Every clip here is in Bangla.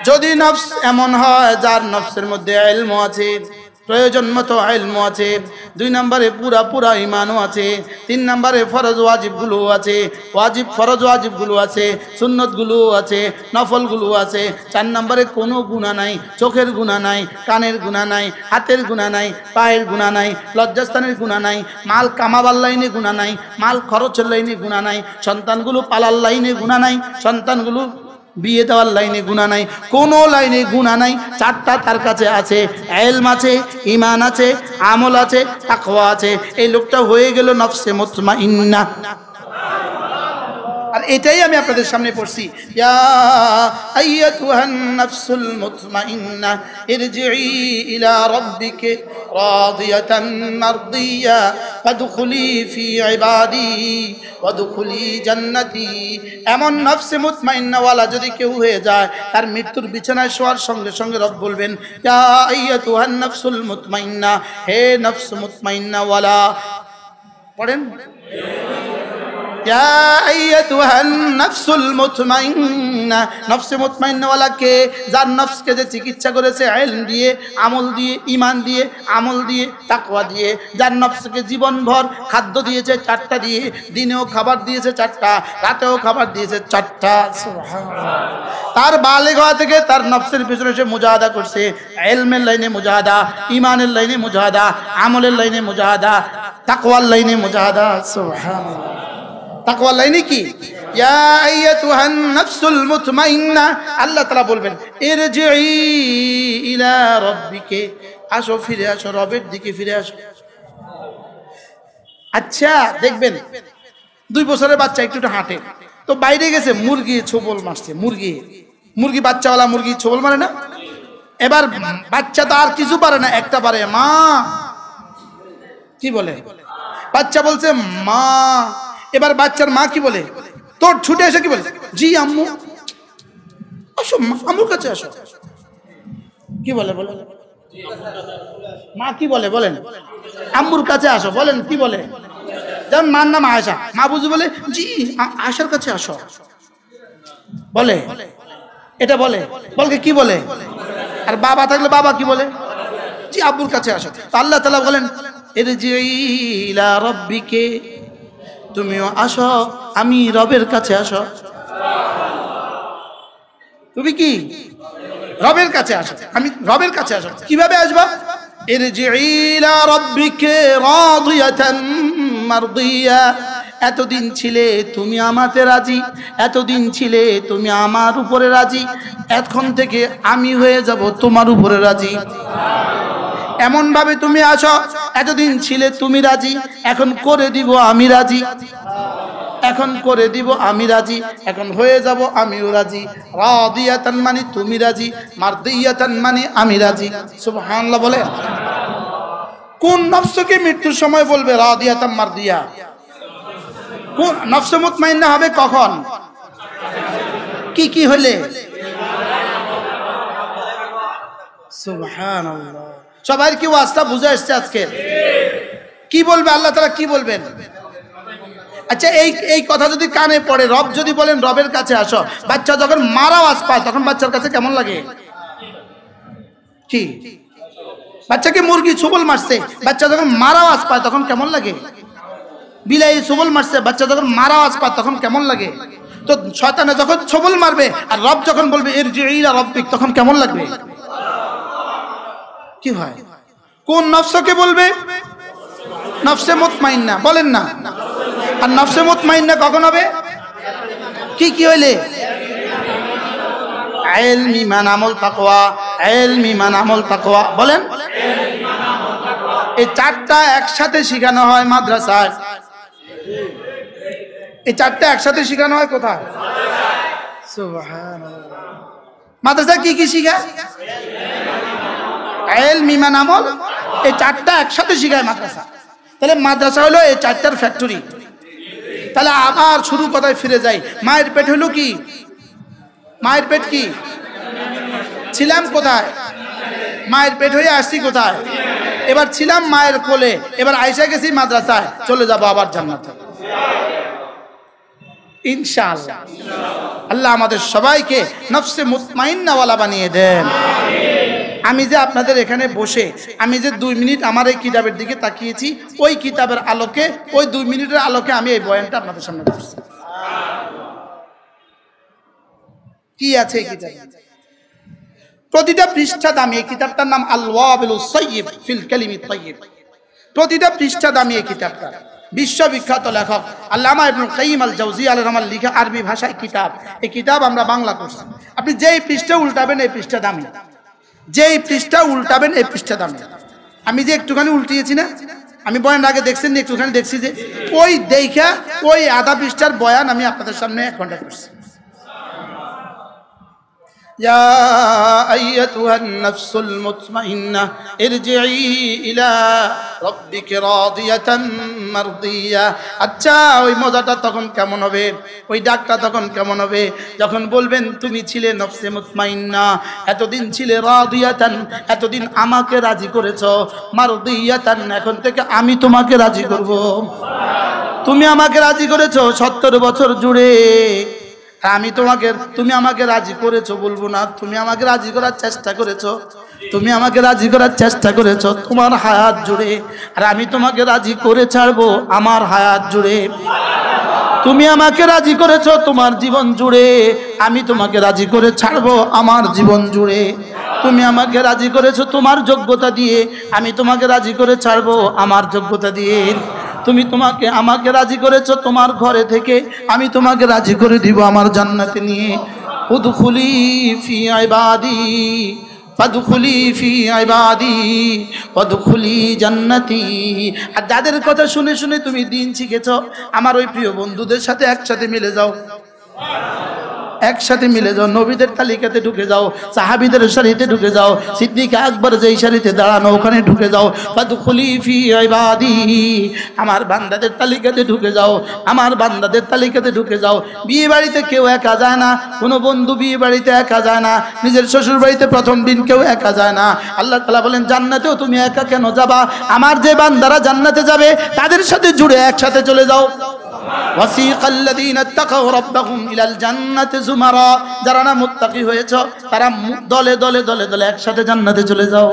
যদি নফস এমন হয় যার নফসের মধ্যে ইলম আছে, প্রয়োজন মতো ইলম আছে, 2 নম্বরে পুরা ঈমানও আছে, 3 নম্বরে ফরজ ওয়াজিবগুলো আছে, ফরজ ওয়াজিবগুলো আছে, সুন্নতগুলো আছে, নফলগুলো আছে, 4 নম্বরে কোনো গুনাহ নাই, চোখের গুনাহ নাই, কানের গুনাহ নাই, হাতের গুনাহ নাই, পায়ের গুনাহ নাই, লজ্জাস্থানের গুনাহ নাই, মাল কামাবার লাইনে গুনাহ নাই, মাল খরচের লাইনে গুনাহ নাই, সন্তানগুলো পালার লাইনে গুনাহ নাই, সন্তানগুলো বিয়ে দেওয়ার লাইনে গুনাহ নাই, কোনো লাইনে গুনাহ নাই। 4টা তার কাছে আছে, ইলম আছে, ঈমান আছে, আমল আছে, তাকওয়া আছে। এই লোকটা হয়ে গেল নফসে মুতমাইন্না। আর এটাই আমি আপনাদের সামনে পড়ছি, ইয়া আইয়াতুহান নাফসুল মুতমাইন্না ইরজিই ইলা রাব্বিকি রাদিয়াতান মারদিয়া ফাদখুলি ফি ইবাদি ওয়াদখুলি জান্নাতি। এমন নফসে মুতমাইন্না ওয়ালা যদি কেউ হয়ে যায়, তার মৃত্যুর বিছানায় শোয়ার সঙ্গে সঙ্গে রব বলবেন, ইয়া আইয়াতুহান নাফসুল মুতমাইন্না, হে নফস মুতমাইন্না ওয়ালা। পড়েন, ইয়া আইয়াতুহান নাফসুল মুতমাইন্না। নফসে মুতমাইন্না ওয়ালা কে? যার নফসকে যে চিকিৎসা করেছে ইলম দিয়ে, আমল দিয়ে, ঈমান দিয়ে, আমল দিয়ে, তাকওয়া দিয়ে, যার নফসকে জীবনভর খাদ্য দিয়েছে 4টা দিয়ে, দিনেও খাবার দিয়েছে 4টা, রাতেও খাবার দিয়েছে 4টা। সুবহানাল্লাহ। তার বালেগ হওয়া থেকে তার নফসের পিছনে সে মুজাহাদা করছে, ইলমের লাইনে মুজাহাদা, ঈমানের লাইনে মুজাহাদা, আমলের লাইনে মুজাহাদা, তাকওয়ার লাইনে মুজাহাদা। সুবহানাল্লাহ। তাকওয়ার লাইনে কি? ইয়া আইয়াতুহান নাফসুল মুতমাইন্না, আল্লাহ তাআলা বলবেন ইরজিই ইলা রাব্বিকে, আসো, ফিরে আসো, রবের দিকে ফিরে আসো। আচ্ছা দেখবেন 2 বছরের বাচ্চা একটু হাঁটে, তো বাইরে গেছে, মুরগি ছোবল মারছে, মুরগি বাচ্চাওয়ালা মুরগি ছোবল মারে না? এবার বাচ্চা তো আর কিছু পারে না, একটা পারে, মা। কি বলে? বাচ্চা বলছে মা। এবার বাচ্চার মা কি বলে? তোর ছুটে এসে কি বলে? জি আম্মু। আসো, আম্মুর কাছে আসো। কি বলে? মা কি বলে বলেন? আম্মুর কাছে আসো। বলেন কি বলে? যেমন মার নাম আয়েশা, মা বুঝি বলে জি আয়েশার কাছে আসো বলে, এটা বলে। বলকে কি বলে? আর বাবা থাকলে বাবা কি বলে? জি আব্বুর কাছে আসো। তো আল্লাহ তাআলা বলেন ইরজিই ইলা রাব্বিকে, তুমিও আসো, আমি রবের কাছে আসো। তুমি কি? রবের কাছে আসো, আমি রবের কাছে আসো। কিভাবে আসবা? ইরজিই ইলা রাব্বিকা রাদিয়াতান মারদিয়া, এতদিন ছিলে তুমি আমাতে রাজি, এতদিন ছিলে তুমি আমার উপরে রাজি, এখন থেকে আমি হয়ে যাব তোমার উপরে রাজি। এমন ভাবে তুমি আসো, এতদিন ছিলে তুমি রাজি, এখন করে দিব আমি রাজি, এখন করে দিব আমি রাজি, এখন হয়ে যাব আমিও রাজি। রাদিয়াতান মানে তুমি রাজি, মারদিয়াতান মানে আমি রাজি। সুবহানাল্লাহ বলে। কোন নফসকে মৃত্যুর সময় বলবে রাদিয়াতান মারদিয়া? কোন নফসে মুতমাইন্না হবে কখন? কি হলে? সুবহানাল্লাহ। সবার কি ওয়াজটা বুঝে আসছে আজকে? কি বলবে আল্লাহ তাআলা? কি বলবেন? আচ্ছা এই কথা যদি কানে পড়ে, রব যদি বলেন রবের কাছে আসো, বাচ্চা যখন মার আওয়াজ পায় তখন বাচ্চার কাছে কেমন লাগে? কি? বাচ্চাকে মুরগি ছোবল মারছে, বাচ্চা যখন মার আওয়াজ পায় তখন কেমন লাগে? বিলাই ছোবল মারছে, বাচ্চা যখন মার আওয়াজ পায় তখন কেমন লাগে? তো শয়তানে যখন ছোবল মারবে আর রব যখন বলবে ইরজিই ইলা রাব্বিক, তখন কেমন লাগবে? কি হয়? কোন নফসকে বলবে? নফসে মুতমাইন্না। বলেন না। আর নফসে মুতমাইন্না কখন হবে? কি হইলে? ইলম, ঈমান, আমল, তাকওয়া। ইলম, ঈমান, আমল, তাকওয়া। বলেন। এই 4টা একসাথে শেখানো হয় মাদ্রাসায়। এই 4টা একসাথে শেখানো হয় কোথায়? সুবহানাল্লাহ। মাদ্রাসায় কি শিখায়? ইলম, ঈমান, আমল, এই 4টা একসাথে শেখায় মাদ্রাসা। তাহলে মাদ্রাসা হলো এই 4টার ফ্যাক্টরি। তাহলে আবার শুরু কথায় ফিরে যাই। মায়ের পেট হলো কি? মায়ের পেট কি? ছিলাম কোথায়? মায়ের পেট হয়ে আসছি কোথায়? এবার ছিলাম মায়ের কোলে, এবার আইসা গেছি মাদ্রাসায়, চলে যাব আবার জান্নাতে। ইনশাআল্লাহ। আল্লাহ আমাদের সবাইকে নফসে মুতমাইন্নাওয়ালা বানিয়ে দেন। আমি যে আপনাদের এখানে বসে আমি যে 2 মিনিট আমার এই কিতাবের দিকে তাকিয়েছি, ওই কিতাবের আলোকে, ওই 2 মিনিটের আলোকে আমি এই বয়ানটা আপনাদের সামনে করছি। কি আছে এই কিতাবে? প্রতিটা পৃষ্ঠা দামি। এই কিতাবটার নাম আল ওয়াবিলুস সাইয়্যিব ফিল কালিমিত তাইয়্যিব। প্রতিটা পৃষ্ঠা দামি এই কিতাবটা। বিশ্ববিখ্যাত লেখক আল্লামা ইবনুল কাইয়্যিম আল জাওজিয়্যি আলাইহির রহমাতুল্লাহ লিখা আরবি ভাষায় কিতাব। এই কিতাব আমরা বাংলা করছি। আপনি যেই পৃষ্ঠা উল্টাবেন এই পৃষ্ঠা দামি, যেই পৃষ্ঠা উল্টাবেন এই পৃষ্ঠা দামি। আমি যে একটুখানি উল্টিয়েছি না, আমি বয়ান আগে দেখছেন না, একটুখানি দেখছি যে ওই দেখা ওই আধা পৃষ্ঠার বয়ান আমি আপনাদের সামনে 1 ঘন্টা করছি। يا أيتها النفس المطمئنة ارجعي إلى ربك راضية مرضية। আচ্ছা, ওই মজাটা তখন কেমন হবে, ওই ডাকটা তখন কেমন হবে যখন বলবেন তুমি ছিলে নফসে মুতমাইন্না, এতদিন ছিলে রাদিয়াতান, এতদিন আমাকে রাজি করেছো, মারদিয়াতান, এখন থেকে আমি তোমাকে রাজি করব। তুমি আমাকে রাজি করেছো 70 বছর জুড়ে, আমি তোমাকে, তুমি আমাকে রাজি করেছো বলবো না, তুমি আমাকে রাজি করার চেষ্টা করেছো, তুমি আমাকে রাজি করার চেষ্টা করেছো তোমার হায়াত জুড়ে, আর আমি তোমাকে রাজি করে ছাড়বো আমার হায়াত জুড়ে। তুমি আমাকে রাজি করেছো তোমার জীবন জুড়ে, আমি তোমাকে রাজি করে ছাড়বো আমার জীবন জুড়ে। তুমি আমাকে রাজি করেছো তোমার যোগ্যতা দিয়ে, আমি তোমাকে রাজি করে ছাড়বো আমার যোগ্যতা দিয়ে। তুমি আমাকে রাজি করেছো তোমার ঘরে থেকে, আমি তোমাকে রাজি করে দিব আমার জান্নাতে নিয়ে। উদখুলি ফি ইবাদি ফাদখুলি ফি ইবাদি ওয়াদখুলি জান্নাতি। আর যাদের কথা শুনে শুনে তুমি দিন শিখেছো, আমার ওই প্রিয় বন্ধুদের সাথে একসাথে মিলে যাও, একসাথে মিলে যাও, নবীদের তালিকাতে ঢুকে যাও, সাহাবীদের সারিতে ঢুকে যাও, সিদ্দিক আকবর যেই সারিতে দাঁড়ানো ওখানে ঢুকে যাও। ফাদখুলি ফি ইবাদি, আমার বান্দাদের তালিকাতে ঢুকে যাও, আমার বান্দাদের তালিকাতে ঢুকে যাও। বিয়ে বাড়িতে কেউ একা যায় না, কোনো বন্ধু বিয়ে বাড়িতে একা যায় না, নিজের শ্বশুর বাড়িতে প্রথম দিন কেউ একা যায় না। আল্লাহ তাআলা বলেন জান্নাতেও তুমি একা কেন যাবা, আমার যে বান্দারা জান্নাতে যাবে তাদের সাথে জুড়ে একসাথে চলে যাও। ওয়াসিকাল্লাযীনা ইত্তাকাউ রাব্বাহুম ইলাল জান্নাতি যুমারা, যারা না মুত্তাকি হয়েছে তারা দলে দলে দলে দলে একসাথে জান্নাতে চলে যাও,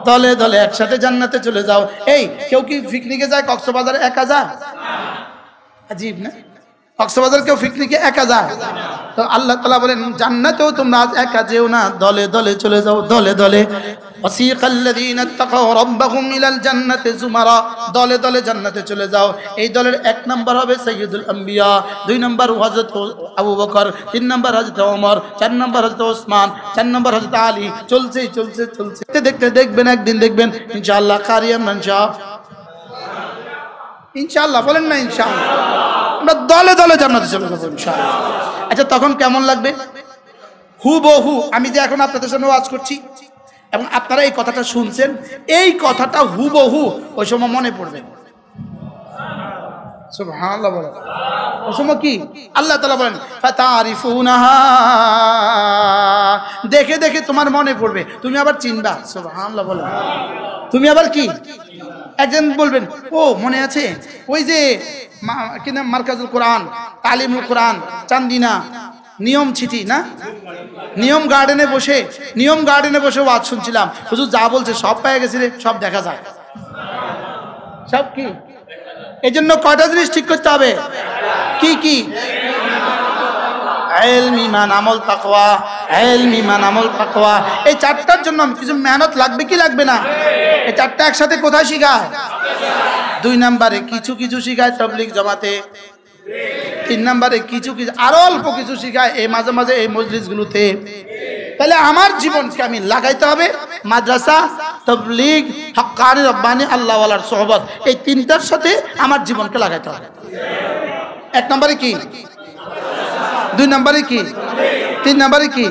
দলে দলে একসাথে জান্নাতে চলে যাও। এই কেউ কি পিকনিকে যায় কক্সবাজারে একা যায়? আজীব না, কক্সবাজার কেউ পিকনিকে একা যায়? তো আল্লাহ তাআলা বলেন জান্নাতেও তোমরা একা যেও না, দলে দলে চলে যাও, দলে দলে। ওয়াসিকাল্লাযীনা ইত্তাকাউ রাব্বাহুম ইলাল জান্নাতি যুমারা, দলে দলে জান্নাতে চলে যাও। এই দলের 1 নম্বর হবে সাইয়্যিদুল আম্বিয়া, 2 নম্বর হযরত আবু বকর, 3 নম্বর হযরত ওমর, 4 নম্বর হযরত ওসমান, 4 নম্বর হযরত আলী। চলছে চলছে চলছে, দেখতে দেখবেন একদিন দেখবেন ইনশাআল্লাহ কারিয়াম ইনশাআল্লাহ বলেন না ইনশাআল্লাহ, আমরা দলে দলে জান্নাতে চলে যাবো ইনশাআল্লাহ। আচ্ছা তখন কেমন লাগবে? হুবহু আমি যে এখন আপনাদের সামনে ওয়াজ করছি এবং আপনারা এই কথাটা শুনছেন, এই কথাটা হুবহু ওই সময় মনে পড়বে। সুবহানাল্লাহ বলেন। ওই সময় কি আল্লাহ তাআলা বলেন ফাতারিফুনাহা, দেখে দেখে তোমার মনে পড়বে, তুমি আবার চিনবা। সুবহানাল্লাহ বলেন। তুমি আবার কি একজন বলবেন ও মনে আছে ওই যে কি নাম, মার্কাজুল কোরআন, তালিমুল কোরআন, চান্দিনা, নিয়ম চিঠি না, নিয়ম গার্ডেনে বসে ওয়াজ শুনছিলাম, হুজুর যা বলছে সব পেয়ে গেছি রে, সব দেখা যায়, সব কি। এই জন্য কয়টা জিনিস ঠিক করতে হবে, কি কি? ইলম, ঈমান, আমল, তাকওয়া। ইলম, ঈমান, আমল, তাকওয়া, এই 4টার জন্য কিছু মেহনত লাগবে কি লাগবে না? এই 4টা একসাথে কোথায় শিখায়? 2 নম্বরে কিছু কিছু শিখায় তাবলীগ জামাতে, 3 নম্বরে কিছু কিছু আরো অল্প কিছু শিখায় এই মাঝে মাঝে এই মজলিসগুলোতে। তাহলে আমার জীবনকে আমি লাগাইতে হবে মাদ্রাসা, তাবলীগ, হক্কানি রব্বানি, আল্লাহ ওয়ালার সোহবত, এই 3টার সাথে আমার জীবনকে লাগাইতে হবে। 1 নম্বরে কি, 2 নম্বরে কি, 3 নম্বরে কি?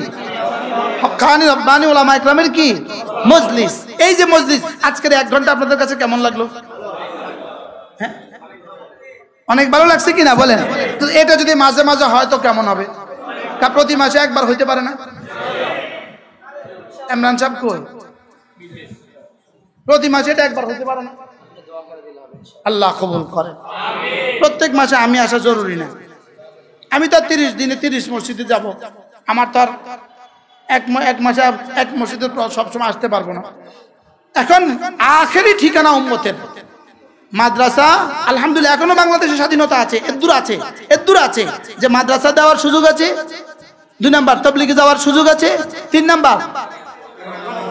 হক্কানি রব্বানি উলামা ইকরামের কি মজলিস। এই যে মজলিস, আজকের 1 ঘন্টা আপনাদের কাছে কেমন লাগলো? হ্যাঁ, অনেক ভালো লাগছে কিনা বলেন? তো এটা যদি মাঝে মাঝে হয় তো কেমন হবে? প্রতি মাসে একবার হইতে পারে না? ইমরান সাহেব কই? প্রতি মাসে এটা একবার হইতে পারে না? আল্লাহ কবুল করেন। প্রত্যেক মাসে আমি আসা জরুরি না, আমি তো 30 দিনে 30 মসজিদে যাব, আমার তো আর এক মাসে এক মসজিদে সবসময় আসতে পারবো না। এখন আখেরি ঠিকানা উম্মতের মাদ্রাসা। আলহামদুলিল্লাহ এখনো বাংলাদেশে স্বাধীনতা আছে, এদ্দুর আছে যে মাদ্রাসা দেওয়ার সুযোগ আছে। 2 নাম্বার তাবলীগে যাওয়ার সুযোগ আছে। 3 নাম্বার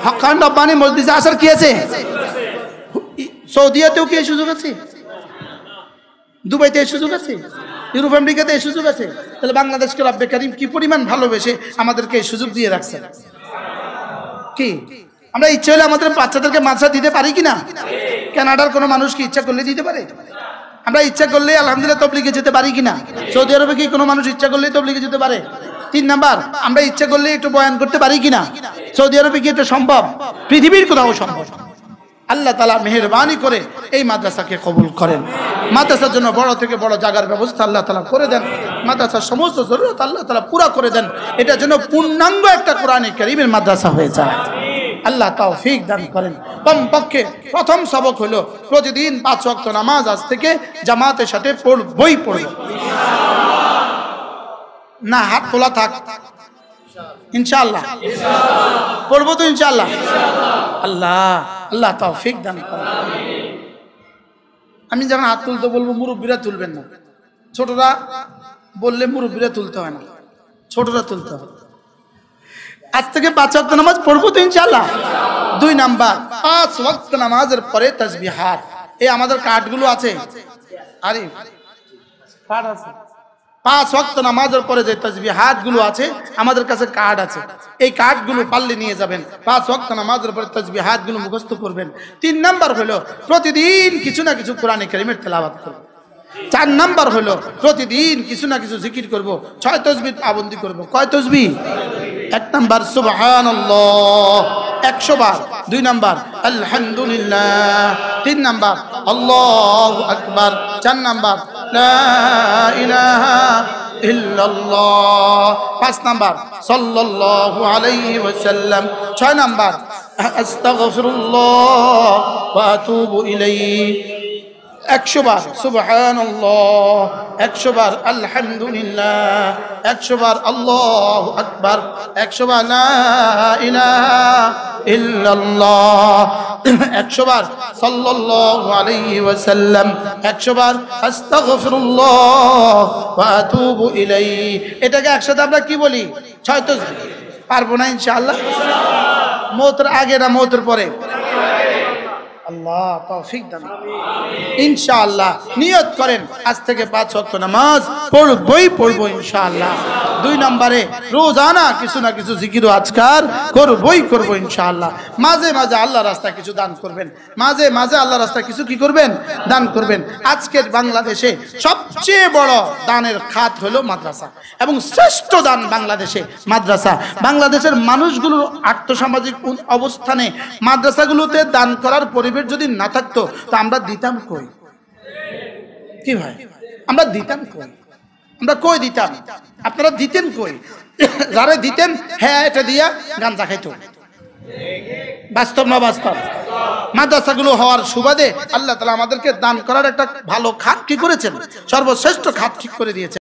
হক্কান রব্বানি মসজিদে আসার কি আছে? সৌদিয়াতেও কি এই সুযোগ আছে? দুবাইতে এই সুযোগ আছে? ইউরোপ আমেরিকাতে এই সুযোগ আছে? তাহলে বাংলাদেশকে রব্বে কারীম কি পরিমাণ ভালোবেসে আমাদেরকে এই সুযোগ দিয়ে রাখছে। কি আমরা ইচ্ছে হলে আমাদের বাচ্চাদেরকে মাদ্রাসা দিতে পারি কিনা? কানাডার কোনো মানুষ কি ইচ্ছা করলে দিতে পারে? আমরা ইচ্ছা করলে আলহামদুলিল্লাহ তাবলীগে যেতে পারি কিনা? সৌদি আরবে কি কোনো মানুষ ইচ্ছা করলে তাবলীগে যেতে পারে? 3 নাম্বার আমরা ইচ্ছা করলে একটু বয়ান করতে পারি কিনা? সৌদি আরবে কি এটা সম্ভব? পৃথিবীর কোথাও সম্ভব। আল্লাহ তাআলা মেহেরবানি করে এই মাদ্রাসাকে কবুল করেন। মাদ্রাসার জন্য বড় থেকে বড় জায়গার ব্যবস্থা আল্লাহ তাআলা করে দেন। মাদ্রাসার সমস্ত জরুরত আল্লাহ তাআলা পুরা করে দেন। এটার জন্য পূর্ণাঙ্গ একটা কোরআনে কারীমের মাদ্রাসা হয়ে যায়। আল্লাহ তৌফিক দান করেন। কমপক্ষে প্রথম সবক হলো প্রতিদিন 5 ওয়াক্ত নামাজ আজ থেকে জামাতের সাথে পড়বই পড়ব। না হাত তোলা থাক ইনশাআল্লাহ, পড়বো তো ইনশাআল্লাহ। আল্লাহ তৌফিক দান করেন। আমি যখন হাত তুলতে বলবো মুরব্বীরা তুলবেন না, ছোটরা বললে মুরব্বীরা তুলতে হয় না, ছোটরা তুলতে হয়। আজ থেকে 5 ওয়াক্ত নামাজ পড়বো তো ইনশাআল্লাহ। 2 নাম্বার 5 ওয়াক্ত নামাজের পরে তাসবিহাত। এই আমাদের কার্ডগুলো আছে, আরে কার্ড আছে। 5 ওয়াক্ত নামাজের পরে যে তাসবিহাত গুলো আছে আমাদের কাছে কার্ড আছে, এই কার্ডগুলো পারলে নিয়ে যাবেন। 5 ওয়াক্ত নামাজের পরে তাসবিহাত গুলো মুখস্থ করবেন। 3 নাম্বার হলো প্রতিদিন কিছু না কিছু কোরআনে কারীমের তেলাওয়াত করব। 4 নাম্বার হলো প্রতিদিন কিছু না কিছু জিকির করব। 6 তাসবিহ পাবন্দি করব। কয় তাসবিহ? 1 নাম্বার সুবহানাল্লাহ 100 বার। 2 নাম্বার আলহামদুলিল্লাহ। 3 নাম্বার আল্লাহু আকবার। 4 নাম্বার লা ইলাহা ইল্লাল্লাহ। 5 নাম্বার সাল্লাল্লাহু আলাইহি ওয়াসাল্লাম। 6 নাম্বার আস্তাগফিরুল্লাহ ওয়া আতুবু ইলাইহি। 100 বার সুবহানাল্লাহ, 100 বার আলহামদুলিল্লাহ, 100 বার আল্লাহু আকবার, 100 বার লা ইলাহা ইল্লাল্লাহ, 100 বার সাল্লাল্লাহু আলাইহি ওয়াসাল্লাম, 100 বার আস্তাগফিরুল্লাহ ওয়া আতুবু ইলাইহি। এটাকে একসাথে আমরা কি বলি? 6 তাসবিহ। পারবো না ইনশাআল্লাহ? মওতের আগে না মওতের পরে? আল্লাহ তৌফিক দান ইনশাআল্লাহ। নিয়ত করেন আজ থেকে 5 ওয়াক্ত নামাজ পড়বো ইনশাআল্লাহ। 2 নম্বরে রোজানা কিছু না কিছু জিকির ও আজকার করবো ইনশাআল্লাহ। মাঝে মাঝে আল্লাহর রাস্তায় কিছু দান করবেন, মাঝে মাঝে আল্লাহর রাস্তায় কিছু কি করবেন? দান করবেন। আজকের বাংলাদেশে সবচেয়ে বড় দানের খাত হলো মাদ্রাসা, এবং শ্রেষ্ঠ দান বাংলাদেশে মাদ্রাসা। বাংলাদেশের মানুষগুলোর আর্থসামাজিক অবস্থানে মাদ্রাসাগুলোতে দান করার পরিবেশ যদি না থাকতো তো আমরা দিতাম কই? কি ভাই, আমরা দিতাম কই? আমরা কই দিতাম? আপনারা দিতেন কই? যারা দিতেন হ্যাঁ এটা দিয়া গাঞ্জা খাইতো। বাস্তব না বাস্তব? মাদ্রাসাগুলো হওয়ার সুবাদে আল্লাহ তাআলা আমাদেরকে দান করার একটা ভালো খাত কি করেছেন? সর্বশ্রেষ্ঠ খাত ঠিক করে দিয়েছেন।